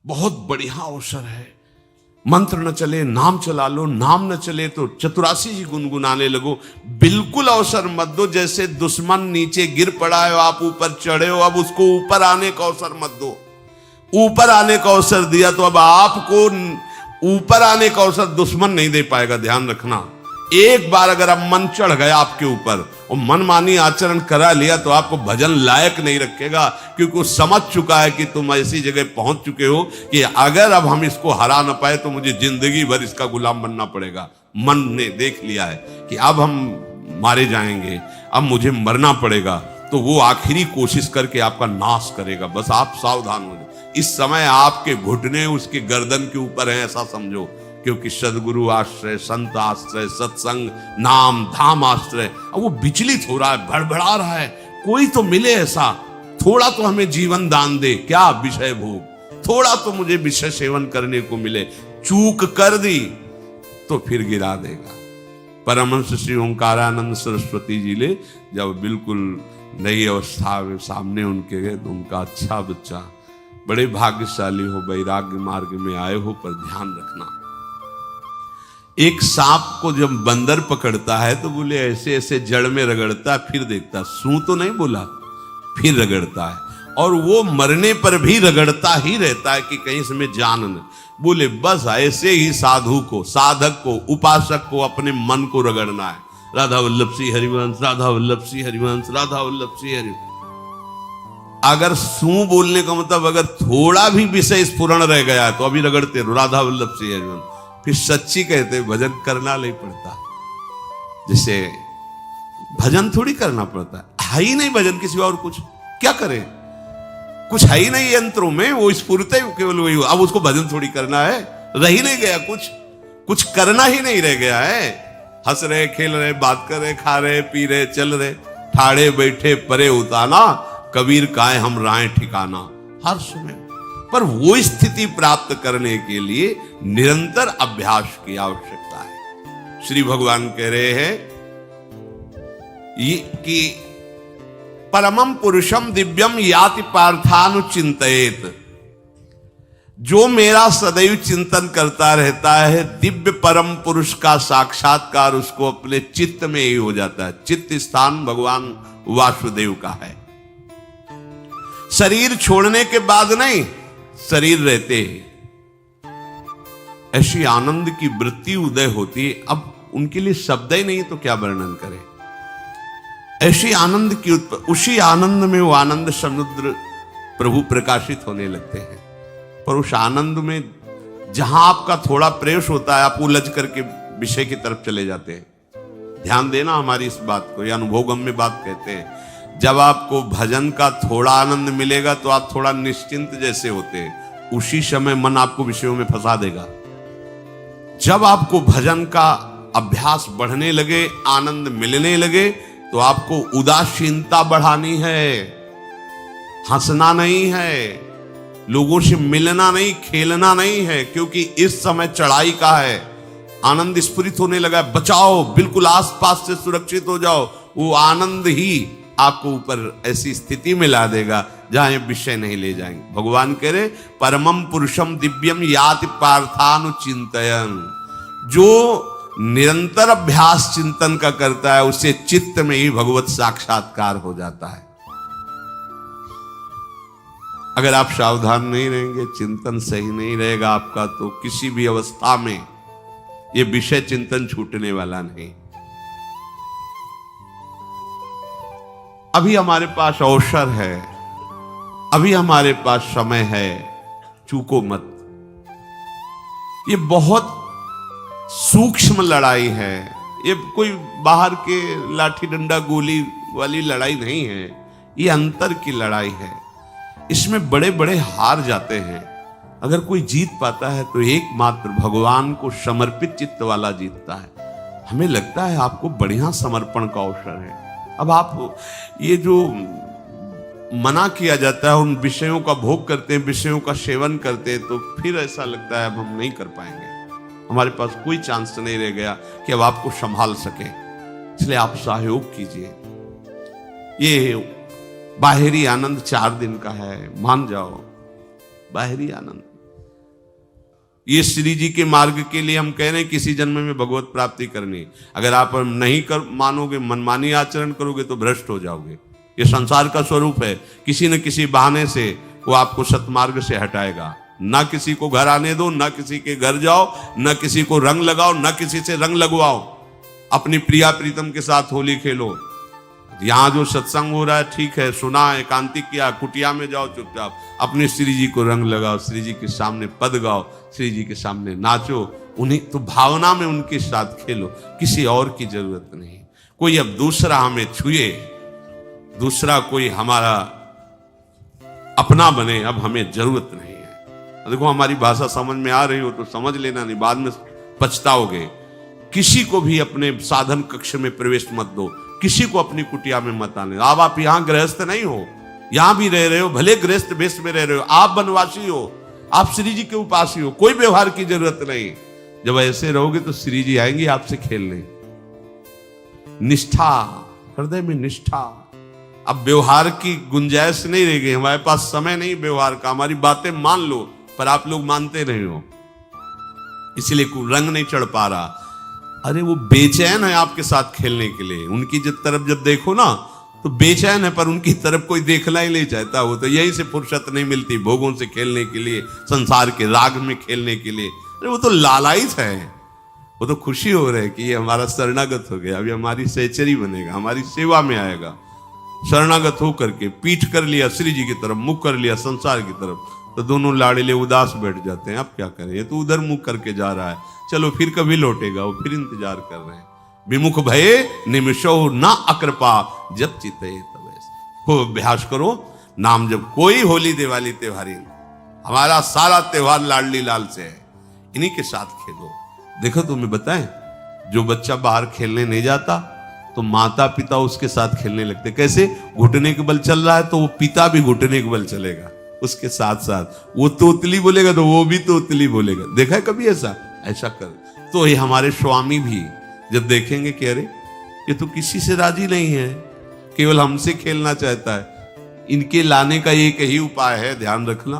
बहुत बढ़िया अवसर है। मंत्र न चले नाम चला लो, नाम न चले तो चतुरासी जी गुनगुनाने लगो। बिल्कुल अवसर मत दो, जैसे दुश्मन नीचे गिर पड़ा है, आप ऊपर चढ़े हो, अब उसको ऊपर आने का अवसर मत दो। ऊपर आने का अवसर दिया तो अब आपको ऊपर आने का अवसर दुश्मन नहीं दे पाएगा। ध्यान रखना, एक बार अगर अब मन चढ़ गया आपके ऊपर और मनमानी आचरण करा लिया तो आपको भजन लायक नहीं रखेगा, क्योंकि वो समझ चुका है कि तुम ऐसी जगह पहुंच चुके हो कि अगर अब हम इसको हरा ना पाए तो मुझे जिंदगी भर इसका गुलाम बनना पड़ेगा। मन ने देख लिया है कि अब हम मारे जाएंगे, अब मुझे मरना पड़ेगा, तो वो आखिरी कोशिश करके आपका नाश करेगा। बस आप सावधान हो जाओ। इस समय आपके घुटने उसके गर्दन के ऊपर है, ऐसा समझो, क्योंकि सदगुरु आश्रय, संत आश्रय, सत्संग, नाम धाम आश्रय, अब वो विचलित हो रहा है, भड़बड़ा रहा है। कोई तो मिले ऐसा, थोड़ा तो हमें जीवन दान दे, क्या विषय भोग, थोड़ा तो मुझे विषय सेवन करने को मिले। चूक कर दी तो फिर गिरा देगा। परमहंस श्री ओंकारानंद सरस्वती जी ले जब बिल्कुल नई अवस्था में सामने उनके गए तो उनका, अच्छा बच्चा, बड़े भाग्यशाली हो, वैराग्य मार्ग में आए हो, पर ध्यान रखना, एक सांप को जब बंदर पकड़ता है तो बोले ऐसे ऐसे जड़ में रगड़ता, फिर देखता, सू तो नहीं बोला, फिर रगड़ता है, और वो मरने पर भी रगड़ता ही रहता है कि कहीं इसमें जान न। बोले बस ऐसे ही साधु को, साधक को, उपासक को अपने मन को रगड़ना है। राधा वल्लभ श्री हरिवंश, राधा वल्लभ श्री हरिवंश, राधा वल्लभ श्री हरिवंश। अगर सू बोलने का मतलब अगर थोड़ा भी विषय स्फुरण रह गया तो अभी रगड़ते रहो, राधा वल्लभ श्री हरिवंश। फिर सच्ची कहते भजन करना नहीं पड़ता। जैसे भजन थोड़ी करना पड़ता है ही नहीं भजन किसी और, कुछ क्या करे, कुछ है ही नहीं यंत्रों में, वो स्फुरते केवल वही। अब उसको भजन थोड़ी करना है, रह ही नहीं गया, कुछ करना ही नहीं रह गया है। हंस रहे, खेल रहे, बात कर रहे, खा रहे, पी रहे, चल रहे, ठाड़े बैठे परे उताना, कबीर काहे हम राय ठिकाना, हर समय। पर वो स्थिति प्राप्त करने के लिए निरंतर अभ्यास की आवश्यकता है। श्री भगवान कह रहे हैं कि परमम पुरुषम दिव्यम याति पार्थानुचिंतयेत, जो मेरा सदैव चिंतन करता रहता है, दिव्य परम पुरुष का साक्षात्कार उसको अपने चित्त में ही हो जाता है। चित्त स्थान भगवान वासुदेव का है। शरीर छोड़ने के बाद नहीं, शरीर रहते ही ऐसी आनंद की वृत्ति उदय होती, अब उनके लिए शब्द ही नहीं तो क्या वर्णन करें। ऐसी आनंद की उसी आनंद में वो आनंद समुद्र प्रभु प्रकाशित होने लगते हैं। पर उस आनंद में जहां आपका थोड़ा प्रवेश होता है, आप उलझ करके विषय की तरफ चले जाते हैं। ध्यान देना हमारी इस बात को, ये अनुभवगम्य बात कहते हैं। जब आपको भजन का थोड़ा आनंद मिलेगा तो आप थोड़ा निश्चिंत जैसे होते हैं, उसी समय मन आपको विषयों में फंसा देगा। जब आपको भजन का अभ्यास बढ़ने लगे, आनंद मिलने लगे, तो आपको उदासीनता बढ़ानी है, हंसना नहीं है, लोगों से मिलना नहीं, खेलना नहीं है, क्योंकि इस समय चढ़ाई का है। आनंद स्फुरित होने लगा, बचाओ, बिल्कुल आसपास से सुरक्षित हो जाओ। वो आनंद ही आपको ऊपर ऐसी स्थिति में ला देगा जहां ये विषय नहीं ले जाएंगे। भगवान कह रहे परमम पुरुषम दिव्यम याति पार्थानुचिंतयन्, जो निरंतर अभ्यास चिंतन का करता है उसे चित्त में ही भगवत साक्षात्कार हो जाता है। अगर आप सावधान नहीं रहेंगे, चिंतन सही नहीं रहेगा आपका, तो किसी भी अवस्था में यह विषय चिंतन छूटने वाला नहीं। अभी हमारे पास अवसर है, अभी हमारे पास समय है, चूको मत। ये बहुत सूक्ष्म लड़ाई है, ये कोई बाहर के लाठी डंडा गोली वाली लड़ाई नहीं है, ये अंतर की लड़ाई है। इसमें बड़े बड़े हार जाते हैं। अगर कोई जीत पाता है तो एकमात्र भगवान को समर्पित चित्त वाला जीतता है। हमें लगता है आपको बढ़िया समर्पण का अवसर है। अब आप ये जो मना किया जाता है, उन विषयों का भोग करते हैं, विषयों का सेवन करते हैं, तो फिर ऐसा लगता है अब हम नहीं कर पाएंगे, हमारे पास कोई चांस नहीं रह गया कि अब आपको संभाल सके। इसलिए आप सहयोग कीजिए। ये बाहरी आनंद 4 दिन का है, मान जाओ, बाहरी आनंद। ये श्री जी के मार्ग के लिए हम कह रहे हैं किसी जन्म में भगवत प्राप्ति करनी। अगर आप नहीं कर मानोगे, मनमानी आचरण करोगे तो भ्रष्ट हो जाओगे। ये संसार का स्वरूप है, किसी न किसी बहाने से वो आपको सतमार्ग से हटाएगा। ना किसी को घर आने दो, ना किसी के घर जाओ, ना किसी को रंग लगाओ, ना किसी से रंग लगवाओ। अपनी प्रिया प्रीतम के साथ होली खेलो। यहाँ जो सत्संग हो रहा है ठीक है, सुना, एकांतिक किया, कुटिया में जाओ चुपचाप, अपने श्री जी को रंग लगाओ, श्री जी के सामने पद गाओ, श्री जी के सामने नाचो, उन्हीं तो भावना में उनके साथ खेलो, किसी और की जरूरत नहीं। कोई अब दूसरा हमें छुए, दूसरा कोई हमारा अपना बने, अब हमें जरूरत नहीं है। देखो हमारी भाषा समझ में आ रही हो तो समझ लेना, नहीं बाद में पछताओगे। किसी को भी अपने साधन कक्ष में प्रवेश मत दो, किसी को अपनी कुटिया में मत आने। अब आप यहां गृहस्थ नहीं हो, यहां भी रह रहे हो, भले गृहस्थ वेश में रह रहे हो, आप वनवासी हो, आप श्री जी के उपासी हो, कोई व्यवहार की जरूरत नहीं। जब ऐसे रहोगे तो श्री जी आएंगे आपसे खेलने। निष्ठा, हृदय में निष्ठा। अब व्यवहार की गुंजाइश नहीं रह गई, हमारे पास समय नहीं व्यवहार का। हमारी बातें मान लो पर आप लोग मानते नहीं हो, इसलिए रंग नहीं चढ़ पा रहा। अरे वो बेचैन है आपके साथ खेलने के लिए, उनकी तरफ जब देखो ना तो बेचैन है, पर उनकी तरफ कोई देखना ही नहीं चाहता। वो तो यहीं से फुर्सत नहीं मिलती भोगों से खेलने के लिए, संसार के राग में खेलने के लिए। अरे वो तो लालायित है, वो तो खुशी हो रहे कि ये हमारा शरणागत हो गया, अभी हमारी सहचरी बनेगा, हमारी सेवा में आएगा। शरणागत होकर के पीठ कर लिया श्री जी की तरफ, मुख कर लिया संसार की तरफ, तो दोनों लाड़िले उदास बैठ जाते हैं। अब क्या करें, ये तो उधर मुख करके जा रहा है, चलो फिर कभी लौटेगा, वो फिर इंतजार कर रहे हैं। विमुख भये निमिषो ना अकृपा, जब चिते तब खूब अभ्यास करो नाम जब। कोई होली दिवाली त्योहारी, हमारा सारा त्योहार लाडली लाल से है, इन्हीं के साथ खेलो। देखो तुम्हें बताएं, जो बच्चा बाहर खेलने नहीं जाता तो माता पिता उसके साथ खेलने लगते। कैसे? घुटने के बल चल रहा है तो वो पिता भी घुटने के बल चलेगा उसके साथ साथ। वो तोतली बोलेगा तो वो भी तोतली बोलेगा। देखा है कभी ऐसा? ऐसा कर तो ये हमारे स्वामी भी जब देखेंगे कि अरे ये तो किसी से राजी नहीं है, केवल हमसे खेलना चाहता है, इनके लाने का एक ही उपाय है, ध्यान रखना,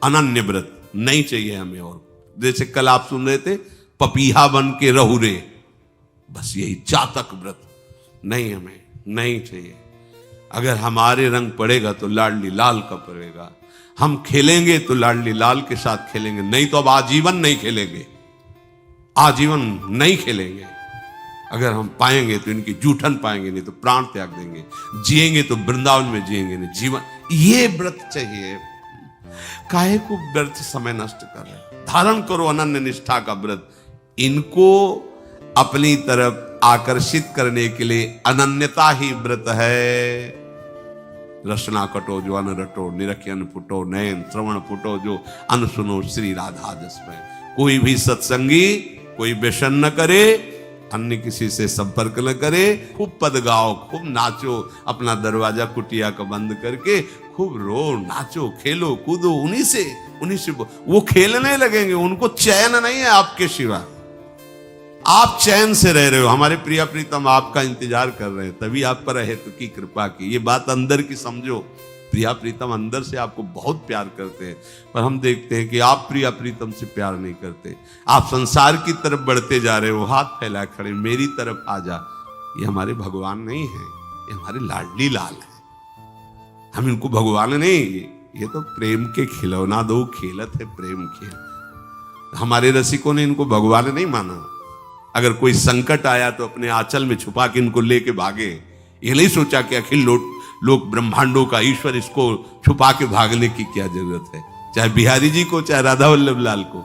अनन्य व्रत नहीं चाहिए हमें। और जैसे कल आप सुन रहे थे, पपीहा बन के रहू रे, बस यही चातक व्रत नहीं, हमें नहीं चाहिए। अगर हमारे रंग पड़ेगा तो लाडली लाल का पड़ेगा, हम खेलेंगे तो लाडली लाल के साथ खेलेंगे, नहीं तो अब आजीवन नहीं खेलेंगे, आजीवन नहीं खेलेंगे। अगर हम पाएंगे तो इनकी जूठन पाएंगे, नहीं तो प्राण त्याग देंगे। जिएंगे तो वृंदावन में जिएंगे, नहीं जीवन। ये व्रत चाहिए। काहे को व्यर्थ समय नष्ट कर रहे? धारण करो अनन्य निष्ठा का व्रत। इनको अपनी तरफ आकर्षित करने के लिए अनन्यता ही व्रत है। रसना कटो जो अन रटो, निरखियन फुटो, नयन श्रवण फुटो जो अन सुनो, श्री राधा जस में। कोई भी सत्संगी कोई व्यसन न करे, अन्य किसी से संपर्क न करे, खूब पद गाओ, खूब नाचो, अपना दरवाजा कुटिया का बंद करके खूब रो, नाचो, खेलो, कूदो, उन्हीं से वो खेलने लगेंगे। उनको चैन नहीं है आपके सिवा, आप चैन से रह रहे हो। हमारे प्रिया प्रीतम आपका इंतजार कर रहे हैं, तभी आप पर हेतु की कृपा की। ये बात अंदर की समझो, प्रिया प्रीतम अंदर से आपको बहुत प्यार करते हैं, पर हम देखते हैं कि आप प्रिया प्रीतम से प्यार नहीं करते। आप संसार की तरफ बढ़ते जा रहे हो, हाथ फैला खड़े, मेरी तरफ आ जा। ये हमारे भगवान नहीं है, ये हमारे लाडली लाल है। हम इनको भगवान नहीं, ये तो प्रेम के खिलौना दो खेलत है, प्रेम खेल। हमारे रसिकों ने इनको भगवान नहीं माना। अगर कोई संकट आया तो अपने आंचल में छुपा के इनको लेके भागे। ये नहीं सोचा कि अखिल लोक ब्रह्मांडों का ईश्वर, इसको छुपा के भागने की क्या जरूरत है। चाहे बिहारी जी को, चाहे राधा वल्लभ लाल को,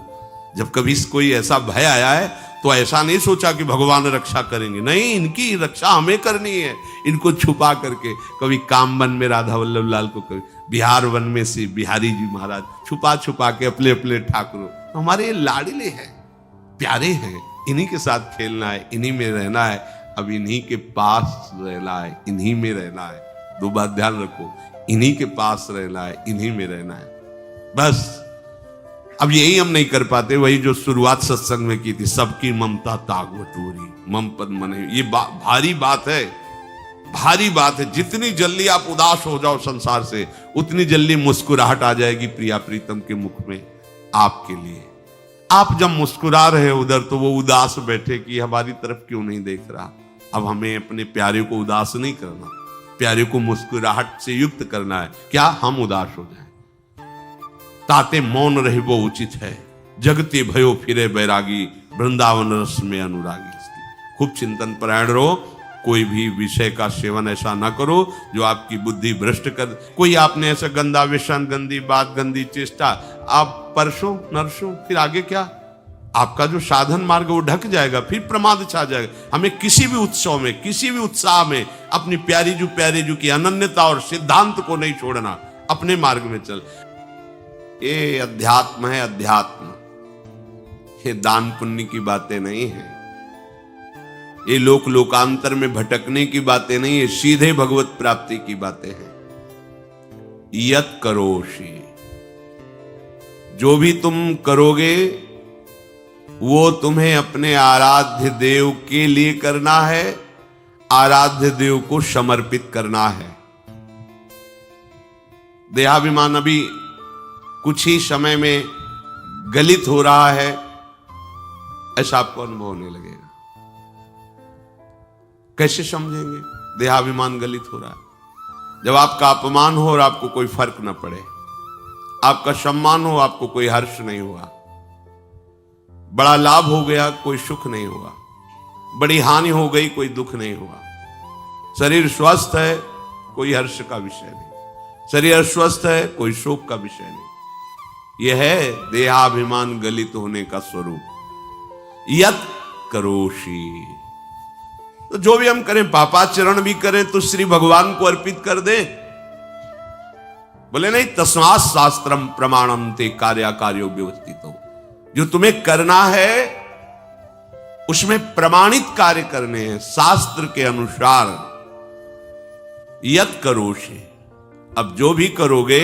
जब कभी कोई ऐसा भय आया है तो ऐसा नहीं सोचा कि भगवान रक्षा करेंगे, नहीं, इनकी रक्षा हमें करनी है। इनको छुपा करके, कभी काम वन में राधा वल्लभ लाल को, कभी बिहार वन में से बिहारी जी महाराज, छुपा छुपा के अपने अपने ठाकुरों। तो हमारे लाडले हैं, प्यारे हैं, इन्हीं के साथ खेलना है, इन्हीं में रहना है। अब इन्हीं के पास रहना है, इन्हीं में रहना है। दो बात ध्यान रखो, इन्हीं के पास रहना है, इन्हीं में रहना है, बस। अब यही हम नहीं कर पाते, वही जो शुरुआत सत्संग में की थी, सबकी ममता तागवटोरी, मम पद मने। ये भारी बात है, भारी बात है। जितनी जल्दी आप उदास हो जाओ संसार से, उतनी जल्दी मुस्कुराहट आ जाएगी प्रिया प्रीतम के मुख में आपके लिए। आप जब मुस्कुरा रहे उधर तो वो उदास बैठे कि हमारी तरफ क्यों नहीं देख रहा। अब हमें अपने प्यारे को उदास नहीं करना, प्यारे को मुस्कुराहट से युक्त करना है। क्या हम उदास हो जाएं? ताते मौन रहे वो उचित है, जगते भयो फिरे बैरागी, वृंदावन रस में अनुरागी। खूब चिंतन परायण रहो, कोई भी विषय का सेवन ऐसा ना करो जो आपकी बुद्धि भ्रष्ट कर। कोई आपने ऐसा गंदा व्यसन, गंदी बात, गंदी चेष्टा, आप परसों नरसों, फिर आगे क्या? आपका जो साधन मार्ग वो ढक जाएगा, फिर प्रमाद छा जाएगा। हमें किसी भी उत्सव में, किसी भी उत्साह में अपनी प्यारी जू की अनन्यता और सिद्धांत को नहीं छोड़ना, अपने मार्ग में चल। ये अध्यात्म है, अध्यात्म। ये दान पुण्य की बातें नहीं है, ये लोक लोकांतर में भटकने की बातें नहीं है, सीधे भगवत प्राप्ति की बातें हैं। यत करोषि, जो भी तुम करोगे वो तुम्हें अपने आराध्य देव के लिए करना है, आराध्य देव को समर्पित करना है। देहाभिमान अभी कुछ ही समय में गलित हो रहा है, ऐसा आपको अनुभव होने लगेगा। कैसे समझेंगे देहाभिमान गलित हो रहा है? जब आपका अपमान हो और आपको कोई फर्क न पड़े, आपका सम्मान हो, आपको कोई हर्ष नहीं हुआ, बड़ा लाभ हो गया, कोई सुख नहीं हुआ, बड़ी हानि हो गई, कोई दुख नहीं हुआ, शरीर स्वस्थ है, कोई हर्ष का विषय नहीं, शरीर अस्वस्थ है, कोई शोक का विषय नहीं। यह है देहाभिमान गलित होने का स्वरूप। यत करोषि, तो जो भी हम करें, पापाचरण भी करें तो श्री भगवान को अर्पित कर दे। बोले नहीं, तस्मात् शास्त्रम प्रमाणम ते कार्याकार्यो व्यवस्थितो। जो तुम्हें करना है उसमें प्रमाणित कार्य करने हैं, शास्त्र के अनुसार। यत करोषि, अब जो भी करोगे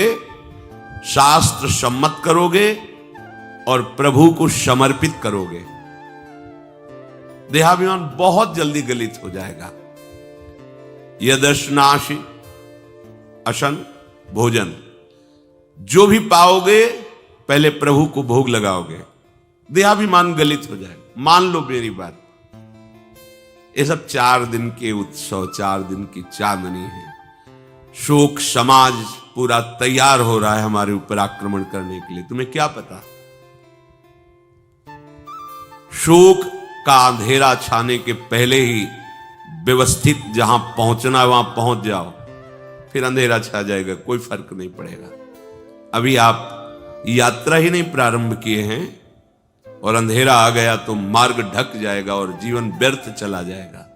शास्त्र सम्मत करोगे और प्रभु को समर्पित करोगे, देहाभिमान बहुत जल्दी गलित हो जाएगा। यदश्नाशि अशन भोजन, जो भी पाओगे पहले प्रभु को भोग लगाओगे, देहाभिमान गलित हो जाएगा। मान लो मेरी बात, ये सब 4 दिन के उत्सव, 4 दिन की चांदनी है। शोक समाज पूरा तैयार हो रहा है हमारे ऊपर आक्रमण करने के लिए। तुम्हें क्या पता, शोक का अंधेरा छाने के पहले ही व्यवस्थित जहां पहुंचना है वहां पहुंच जाओ, फिर अंधेरा छा जाएगा, कोई फर्क नहीं पड़ेगा। अभी आप यात्रा ही नहीं प्रारंभ किए हैं और अंधेरा आ गया तो मार्ग ढक जाएगा और जीवन व्यर्थ चला जाएगा।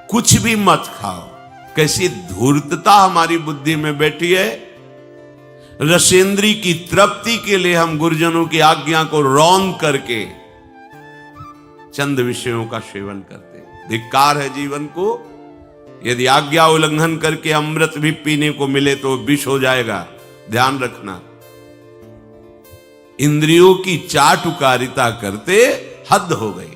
कुछ भी मत खाओ। कैसी धूर्तता हमारी बुद्धि में बैठी है। रसेंद्री की तृप्ति के लिए हम गुरुजनों की आज्ञा को रौंद करके चंद विषयों का सेवन करते हैं। धिक्कार है जीवन को। यदि आज्ञा उल्लंघन करके अमृत भी पीने को मिले तो विष हो जाएगा, ध्यान रखना। इंद्रियों की चाटुकारिता करते हद हो गई।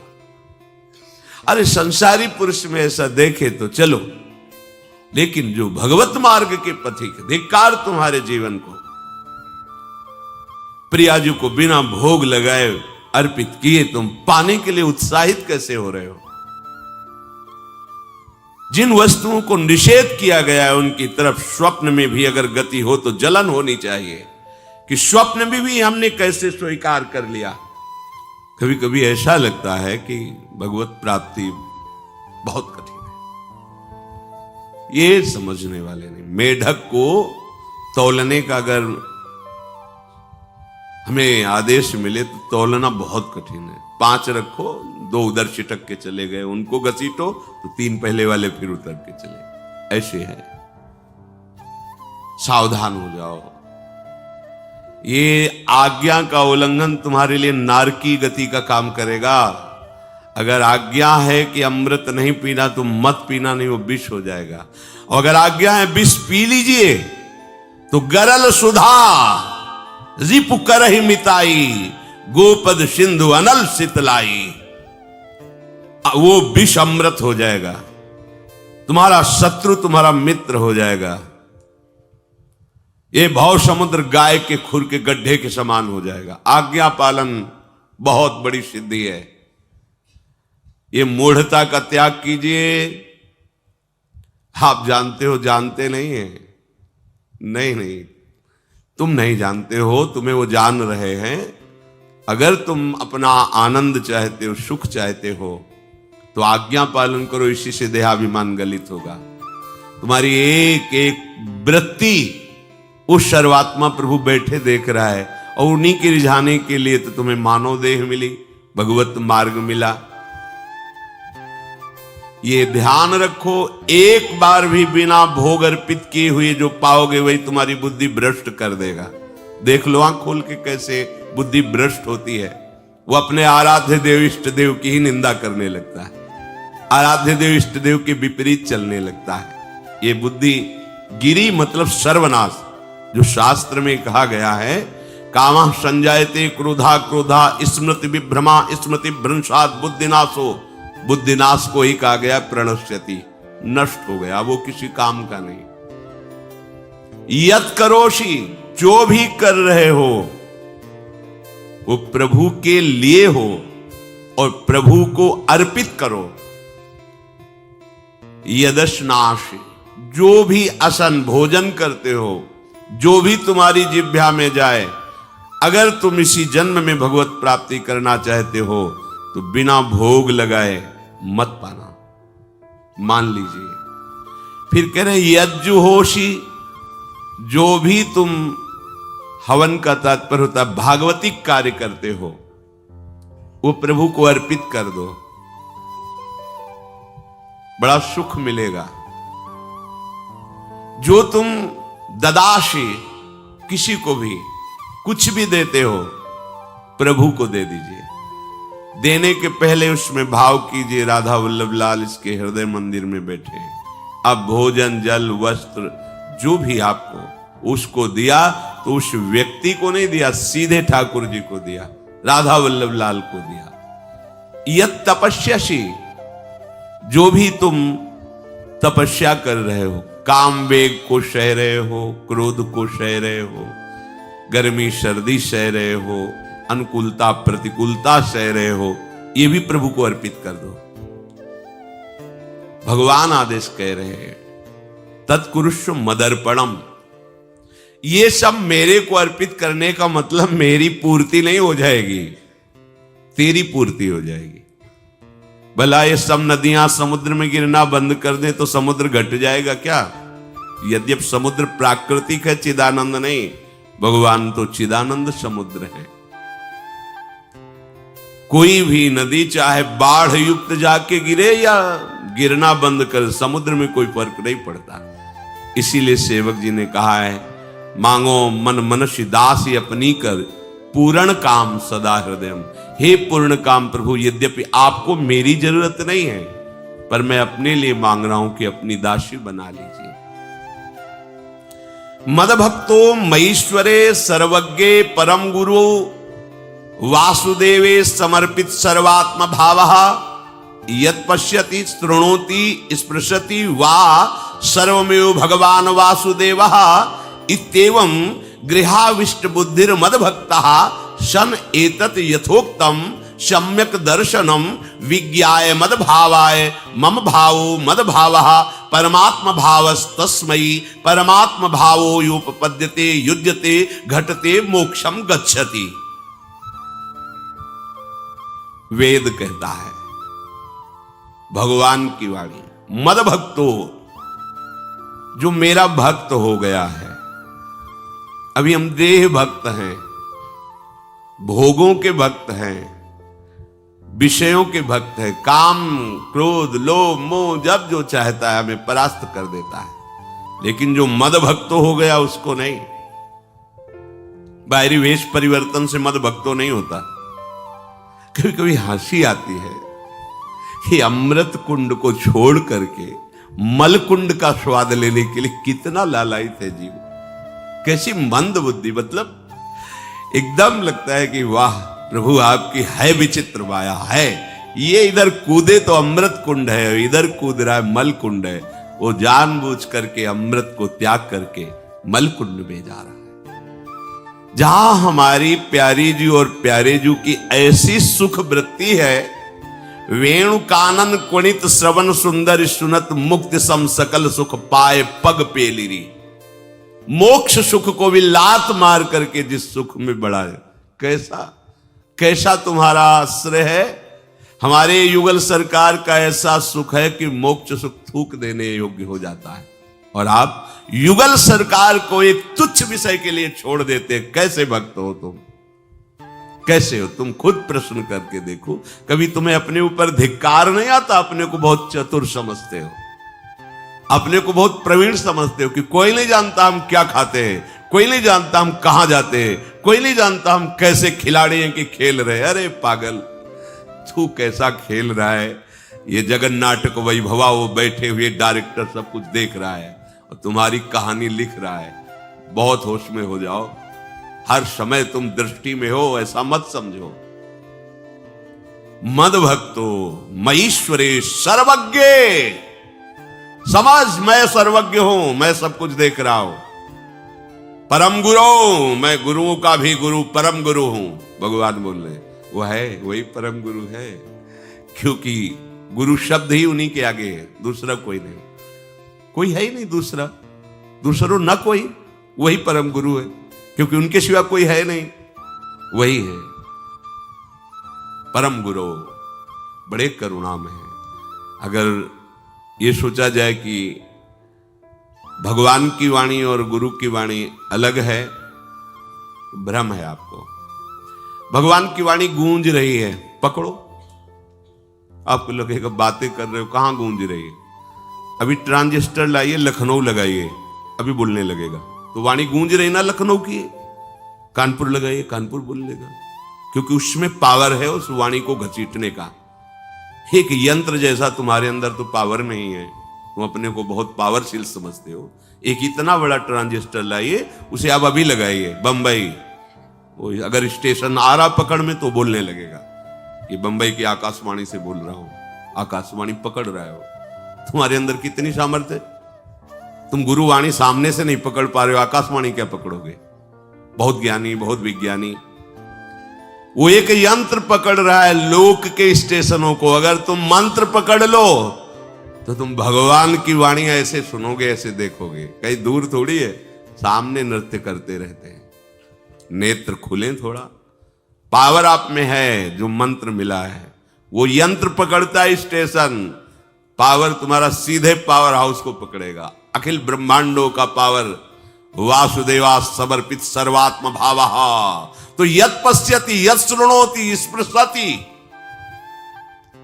अरे संसारी पुरुष में ऐसा देखे तो चलो, लेकिन जो भगवत मार्ग के पथिक, धिक्कार तुम्हारे जीवन को। प्रियाजू को बिना भोग लगाए अर्पित किए तुम पाने के लिए उत्साहित कैसे हो रहे हो? जिन वस्तुओं को निषेध किया गया है उनकी तरफ स्वप्न में भी अगर गति हो तो जलन होनी चाहिए कि स्वप्न में भी हमने कैसे स्वीकार कर लिया। कभी कभी ऐसा लगता है कि भगवत प्राप्ति बहुत कठिन है, ये समझने वाले नहीं। मेढक को तौलने का अगर हमें आदेश मिले तो तौलना बहुत कठिन है। 5 रखो, 2 उधर छिटक के चले गए, उनको घसीटो तो 3 पहले वाले फिर उतर के चले। ऐसे है, सावधान हो जाओ। ये आज्ञा का उल्लंघन तुम्हारे लिए नारकी गति का काम करेगा। अगर आज्ञा है कि अमृत नहीं पीना तो मत पीना, नहीं वो विष हो जाएगा। और अगर आज्ञा है विष पी लीजिए तो गरल सुधा रिपु करहि मिताई, गोपद सिंधु अनल सितलाई। वो विष अमृत हो जाएगा, तुम्हारा शत्रु तुम्हारा मित्र हो जाएगा। ये भव समुद्र गाय के खुर के गड्ढे के समान हो जाएगा। आज्ञा पालन बहुत बड़ी सिद्धि है। ये मूढ़ता का त्याग कीजिए। आप जानते हो, जानते नहीं है? नहीं, तुम नहीं जानते हो, तुम्हें वो जान रहे हैं। अगर तुम अपना आनंद चाहते हो, सुख चाहते हो, तो आज्ञा पालन करो। इसी से देहाभिमान गलित होगा। तुम्हारी एक एक वृत्ति उस सर्वात्मा प्रभु बैठे देख रहा है, और उन्हीं के रिझाने के लिए तो तुम्हें मानव देह मिली, भगवत मार्ग मिला। ये ध्यान रखो, एक बार भी बिना भोग अर्पित किए हुए जो पाओगे वही तुम्हारी बुद्धि भ्रष्ट कर देगा। देख लो आंख खोल के कैसे बुद्धि भ्रष्ट होती है। वो अपने आराध्य देव इष्ट देव की ही निंदा करने लगता है, आराध्य देव इष्ट देव के विपरीत चलने लगता है। ये बुद्धि गिरी मतलब सर्वनाश। जो शास्त्र में कहा गया है, कामः संजायते क्रोधा क्रोधा स्मृति विभ्रमा स्मृति भ्रंशात् बुद्धिनाशो, बुद्धिनाश को ही कहा गया प्रणश्यति, नष्ट हो गया, वो किसी काम का नहीं। यत करोषि, जो भी कर रहे हो वो प्रभु के लिए हो और प्रभु को अर्पित करो। यदश्नासि, जो भी असन भोजन करते हो, जो भी तुम्हारी जिह्वा में जाए, अगर तुम इसी जन्म में भगवत प्राप्ति करना चाहते हो तो बिना भोग लगाए मत पाना, मान लीजिए। फिर कह रहे यज्जुहोषि, जो भी तुम, हवन का तात्पर्य होता है भागवतिक कार्य करते हो, वो प्रभु को अर्पित कर दो, बड़ा सुख मिलेगा। जो तुम ददाशी, किसी को भी कुछ भी देते हो, प्रभु को दे दीजिए। देने के पहले उसमें भाव कीजिए, राधा वल्लभ लाल इसके हृदय मंदिर में बैठे। अब भोजन जल वस्त्र जो भी आपको उसको दिया तो उस व्यक्ति को नहीं दिया, सीधे ठाकुर जी को दिया, राधा वल्लभ लाल को दिया। यत तपस्यासी, जो भी तुम तपस्या कर रहे हो, काम वेग को सह रहे हो, क्रोध को सह रहे हो, गर्मी सर्दी सह रहे हो, अनुकूलता प्रतिकूलता सह रहे हो, ये भी प्रभु को अर्पित कर दो। भगवान आदेश कह रहे हैं तत्कुरुष्व मदर्पणम। ये सब मेरे को अर्पित करने का मतलब मेरी पूर्ति नहीं हो जाएगी, तेरी पूर्ति हो जाएगी। भला ये सब नदियां समुद्र में गिरना बंद कर दें तो समुद्र घट जाएगा क्या? यद्यप समुद्र प्राकृतिक है, चिदानंद नहीं, भगवान तो चिदानंद समुद्र है। कोई भी नदी चाहे बाढ़ युक्त जाके गिरे या गिरना बंद कर, समुद्र में कोई फर्क नहीं पड़ता। इसीलिए सेवक जी ने कहा है, मांगो मन मनुष्य दासी अपनी कर, पूर्ण काम सदा हृदयम। हे पूर्ण काम प्रभु, यद्यपि आपको मेरी जरूरत नहीं है, पर मैं अपने लिए मांग रहा हूं कि अपनी दासी बना लीजिए। मद भक्तो मईश्वरे सर्वज्ञे परम गुरु वासुदेवे समर्पित सर्वात्म भावः यत् पश्यति शृणोति स्पृशति वा सर्वमेव भगवान वासुदेवः इत्येवं गृहाविष्ट बुद्धिर मद भक्तः सन एतत् यथोक्तम सम्यक दर्शनम विज्ञाय मद भावाय मम भावो मद भावः परमात्म भावस्तस्मै परमात्म भावो योपपद्यते युज्यते घटते मोक्षम गच्छति। वेद कहता है, भगवान की वाणी, मद भक्तो, जो मेरा भक्त हो गया है। अभी हम देह भक्त हैं, भोगों के भक्त हैं, विषयों के भक्त हैं, काम क्रोध लोभ मोह जब जो चाहता है हमें परास्त कर देता है। लेकिन जो मद भक्त हो गया उसको नहीं। बाहरी वेश परिवर्तन से मद भक्तो नहीं होता। कभी कभी हंसी आती है कि अमृत कुंड को छोड़ करके मल कुंड का स्वाद लेने के लिए कितना लालायित है जीव। कैसी मंद बुद्धि, मतलब एकदम लगता है कि वाह प्रभु आपकी है विचित्र माया है। ये इधर कूदे तो अमृत कुंड है, इधर कूद रहा है मल कुंड है। वो जानबूझ करके अमृत को त्याग करके मलकुंड में जा रहा है। जहां हमारी प्यारी जी और प्यारे जी की ऐसी सुख वृत्ति है, वेणु कानन कुणित श्रवण सुंदर सुनत मुक्ति सम सकल सुख पाए पग पेलिरी। मोक्ष सुख को भी लात मार करके जिस सुख में बढ़ा है, कैसा कैसा तुम्हारा आश्रय है। हमारे युगल सरकार का ऐसा सुख है कि मोक्ष सुख थूक देने योग्य हो जाता है, और आप युगल सरकार को एक तुच्छ विषय के लिए छोड़ देते। कैसे भक्त हो तुम, कैसे हो तुम? खुद प्रश्न करके देखो। कभी तुम्हें अपने ऊपर धिक्कार नहीं आता? अपने को बहुत चतुर समझते हो, अपने को बहुत प्रवीण समझते हो कि कोई नहीं जानता हम क्या खाते हैं, कोई नहीं जानता हम कहां जाते हैं, कोई नहीं जानता हम कैसे खिलाड़ी हैं कि खेल रहे हैं। अरे पागल, तू कैसा खेल रहा है। ये जगन नाटक वैभवा, वो बैठे हुए डायरेक्टर सब कुछ देख रहा है और तुम्हारी कहानी लिख रहा है। बहुत होश में हो जाओ, हर समय तुम दृष्टि में हो, ऐसा मत समझो। मद भक्तो मईश्वरे सर्वज्ञ, समझ मैं सर्वज्ञ हूं, मैं सब कुछ देख रहा हूं। परम गुरु, मैं गुरुओं का भी गुरु, परम गुरु हूं। भगवान बोल रहे वो है, वही परम गुरु है, क्योंकि गुरु शब्द ही उन्हीं के आगे है, दूसरा कोई नहीं, कोई है ही नहीं दूसरा, दूसरो न कोई, वही परम गुरु है, क्योंकि उनके सिवा कोई है नहीं, वही है परम गुरु। बड़े करुणा में है। अगर ये सोचा जाए कि भगवान की वाणी और गुरु की वाणी अलग है, तो भ्रम है आपको। भगवान की वाणी गूंज रही है, पकड़ो, आपको लगेगा बातें कर रहे हो, कहां गूंज रही है? अभी ट्रांजिस्टर लाइए, लखनऊ लगाइए, अभी बोलने लगेगा। तो वाणी गूंज रही ना लखनऊ की। कानपुर लगाइए, कानपुर बोल लेगा, क्योंकि उसमें पावर है उस वाणी को घसीटने का। एक यंत्र जैसा तुम्हारे अंदर तो पावर नहीं है, तुम अपने को बहुत पावरशील समझते हो। एक इतना बड़ा ट्रांजिस्टर लाइए, उसे आप अभी लगाइए बंबई, वो अगर स्टेशन आ रहा पकड़ में तो बोलने लगेगा कि बंबई की आकाशवाणी से बोल रहा हूं, आकाशवाणी पकड़ रहे हो। तुम्हारे अंदर कितनी सामर्थ्य है। तुम गुरुवाणी सामने से नहीं पकड़ पा रहे हो, आकाशवाणी क्या पकड़ोगे? बहुत ज्ञानी, बहुत विज्ञानी, वो एक यंत्र पकड़ रहा है लोक के स्टेशनों को। अगर तुम मंत्र पकड़ लो तो तुम भगवान की वाणी ऐसे सुनोगे, ऐसे देखोगे, कहीं दूर थोड़ी है, सामने नृत्य करते रहते हैं। नेत्र खुले थोड़ा, पावर आप में है, जो मंत्र मिला है वो यंत्र पकड़ता है स्टेशन। पावर तुम्हारा सीधे पावर हाउस को पकड़ेगा। अखिल ब्रह्मांडों का पावर वासुदेवा समर्पित सर्वात्म भावः, तो यत् पश्यति यत् शृणोति स्पृशति,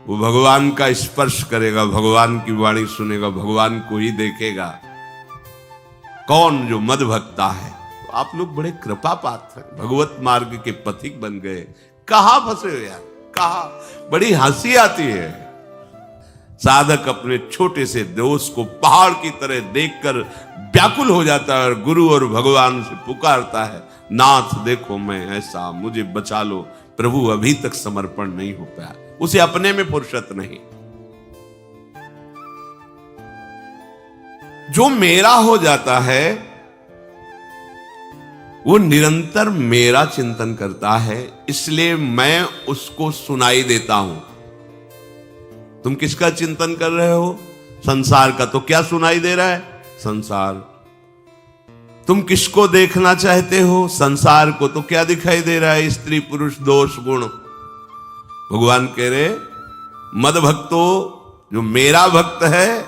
वो भगवान का स्पर्श करेगा, भगवान की वाणी सुनेगा, भगवान को ही देखेगा। कौन? जो मद भक्ता है। तो आप लोग बड़े कृपा पात्र हैं, भगवत मार्ग के पथिक बन गए। कहां फंसे हो यार, कहां? बड़ी हंसी आती है। साधक अपने छोटे से दोष को पहाड़ की तरह देखकर व्याकुल हो जाता है और गुरु और भगवान से पुकारता है, नाथ देखो मैं ऐसा, मुझे बचा लो। प्रभु अभी तक समर्पण नहीं हो पाया, उसे अपने में फुर्सत नहीं। जो मेरा हो जाता है वो निरंतर मेरा चिंतन करता है, इसलिए मैं उसको सुनाई देता हूं। तुम किसका चिंतन कर रहे हो? संसार का। तो क्या सुनाई दे रहा है? संसार। तुम किसको देखना चाहते हो? संसार को। तो क्या दिखाई दे रहा है? स्त्री पुरुष दोष गुण। भगवान कह रहे मद भक्तो, जो मेरा भक्त है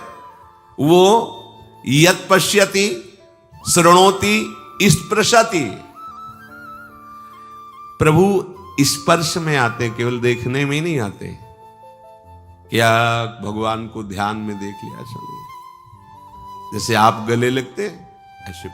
वो यत् पश्यति शृणोति स्पृशति। प्रभु स्पर्श में आते, केवल देखने में ही नहीं आते। क्या भगवान को ध्यान में देख लिया? चलो, जैसे आप गले लगते ऐसे